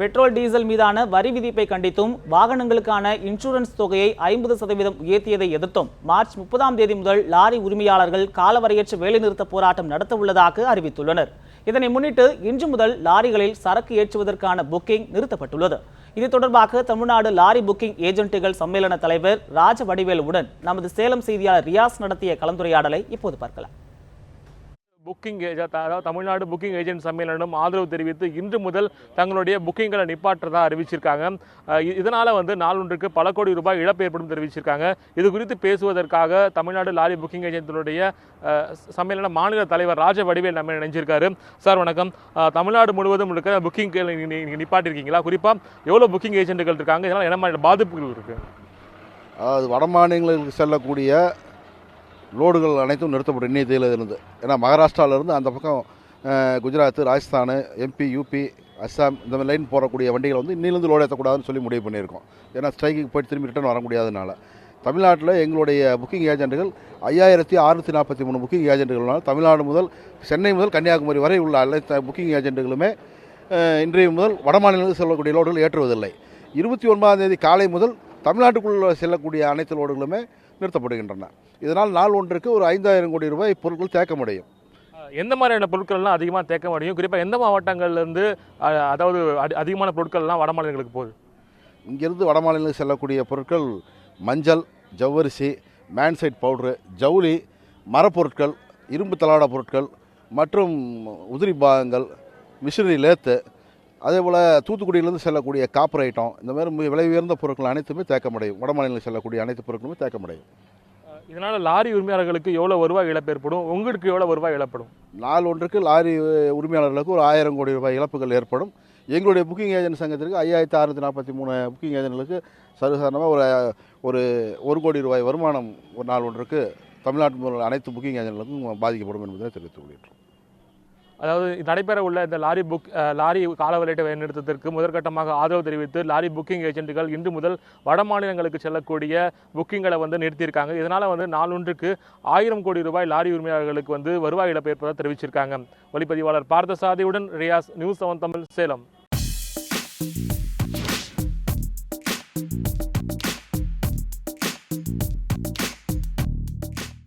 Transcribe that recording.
Petrol diesel மீதான வரி விதிப்பை கண்டித்தும் வாகனங்களுக்கான இன்சூரன்ஸ் தொகையை 50% உயர்த்தியதை எதிர்த்தும் மார்ச் 30ஆம் தேதி முதல் லாரி உரிமையாளர்கள் காலவரையற்ற வேலைநிறுத்த போராட்டம் நடத்த உள்ளதாக அறிவித்துள்ளனர். இதனை முன்னிட்டு இன்று முதல் லாரிகளில் சரக்கு ஏற்றுவதற்கான புக்கிங் நிறுத்தப்பட்டுள்ளது. இது தொடர்பாக தமிழ்நாடு லாரி புக்கிங் ஏஜென்ட்டுகள் சம்மேளன தலைவர் ராஜவடிவேலுவுடன் நமது சேலம் செய்தியாளர் ரியாஸ் நடத்திய கலந்துரையாடலை இப்போது பார்க்கலாம். அதாவது தமிழ்நாடு புக்கிங் ஏஜென்ட் சம்மேளனம் ஆதரவு தெரிவித்து இன்று முதல் தங்களுடைய புக்கிங்களை நிப்பாற்றதா அறிவிச்சிருக்காங்க. இதனால நாளொன்றுக்கு பல கோடி ரூபாய் இழப்பு ஏற்படும் தெரிவிச்சிருக்காங்க. இது குறித்து பேசுவதற்காக தமிழ்நாடு லாரி புக்கிங் ஏஜென்ட்டுடைய சம்மேளன மாநில தலைவர் ராஜவடிவேல் நம்ம நினைச்சிருக்காரு. சார் வணக்கம். தமிழ்நாடு முழுவதும் இருக்க புக்கிங் நிப்பாட்டிருக்கீங்களா? குறிப்பா எவ்வளவு புக்கிங் ஏஜென்ட்டுகள் இருக்காங்க? இதனால என்ன மாதிரி பாதிப்புகள் இருக்கு? அது வட மாநிலங்களுக்கு செல்லக்கூடிய லோடுகள் அனைத்தும் நிறுத்தப்படும் இன்னைய தேதியிலிருந்து. ஏன்னா மகாராஷ்டிராவிலேருந்து அந்த பக்கம் குஜராத், ராஜஸ்தான், எம்பி, யூபி, அஸ்ஸாம் இந்த மாதிரி லைன் போகக்கூடிய வண்டிகள் இன்னிலேருந்து லோடு ஏற்றக்கூடாதுன்னு சொல்லி முடிவு பண்ணியிருக்கோம். ஏன்னா ஸ்ட்ரைக்கு போய்ட்டு திரும்பி ரிட்டர்ன் வர முடியாதனால தமிழ்நாட்டில் எங்களுடைய புக்கிங் ஏஜென்ட்டுகள் 5643 புக்கிங் ஏஜென்ட்டுகள்னால் தமிழ்நாடு முதல் சென்னை முதல் கன்னியாகுமரி வரை உள்ள அனைத்து புக்கிங் ஏஜென்ட்டுகளுமே இன்றைய முதல் வட மாநிலங்களுக்கு செல்லக்கூடிய லோடுகள் ஏற்றுவதில்லை. 29ஆம் தேதி காலை முதல் தமிழ்நாட்டுக்குள்ளே செல்லக்கூடிய அனைத்து லோடுகளுமே நிறுத்தப்படுகின்றன. இதனால் நாள் ஒன்றுக்கு ஒரு 5000 கோடி ரூபாய் பொருட்கள் தேக்க முடியும். எந்த மாதிரியான பொருட்கள்லாம் அதிகமாக தேக்க முடியும்? குறிப்பாக எந்த மாவட்டங்கள்லேருந்து அதாவது அதிகமான பொருட்கள்லாம் வட மாநிலங்களுக்கு போகுது? இங்கிருந்து வட மாநிலங்களுக்கு செல்லக்கூடிய பொருட்கள் மஞ்சள், ஜவ்வரிசி, மேன்சைட் பவுட்ரு, ஜவுளி, மரப்பொருட்கள், இரும்பு தளாட பொருட்கள் மற்றும் உதிரி பாகங்கள், மிஷினரி லேத்து, அதே போல் தூத்துக்குடியிலேருந்து செல்லக்கூடிய காப்பர் ஐட்டம், இந்த மாதிரி விலை உயர்ந்த பொருட்கள் அனைத்துமே தேக்க முடியும். வட மாநிலங்களில் செல்லக்கூடிய அனைத்து பொருட்களுமே தேக்க முடியும். இதனால் லாரி உரிமையாளர்களுக்கு எவ்வளோ வருவாய் இழப்பு ஏற்படும்? உங்களுக்கு எவ்வளோ வருவாய் இழப்படும்? நாள் ஒன்றுக்கு லாரி உரிமையாளர்களுக்கு ஒரு 1000 கோடி ரூபாய் இழப்புகள் ஏற்படும். எங்களுடைய புக்கிங் ஏஜென்ட் சங்கத்திற்கு 5643 புக்கிங் ஏஜென்ட்களுக்கு சர்வசாதாரணமாக ஒரு 1 கோடி ரூபாய் வருமானம் ஒரு நாள் ஒன்றுக்கு தமிழ்நாட்டு அனைத்து புக்கிங் ஏஜென்ட்களுக்கும் பாதிக்கப்படும் என்பதை தெரிவித்துக் கொள்கிறோம். அதாவது நடைபெற உள்ள இந்த லாரி காலவரையற்ற வேலைநிறுத்தத்திற்கு முதற்கட்டமாக ஆதரவு தெரிவித்து லாரி புக்கிங் ஏஜென்ட்டுகள் இன்று முதல் வட மாநிலங்களுக்கு செல்லக்கூடிய புக்கிங்களை நிறுத்தியிருக்காங்க. இதனால் நாளொன்றுக்கு 1000 கோடி ரூபாய் லாரி உரிமையாளர்களுக்கு வருவாய் இழப்பு ஏற்பதாக தெரிவிச்சிருக்காங்க. ஒளிப்பதிவாளர் பார்த்தசாதியுடன் ரியாஸ், நியூஸ் 7 தமிழ், சேலம்.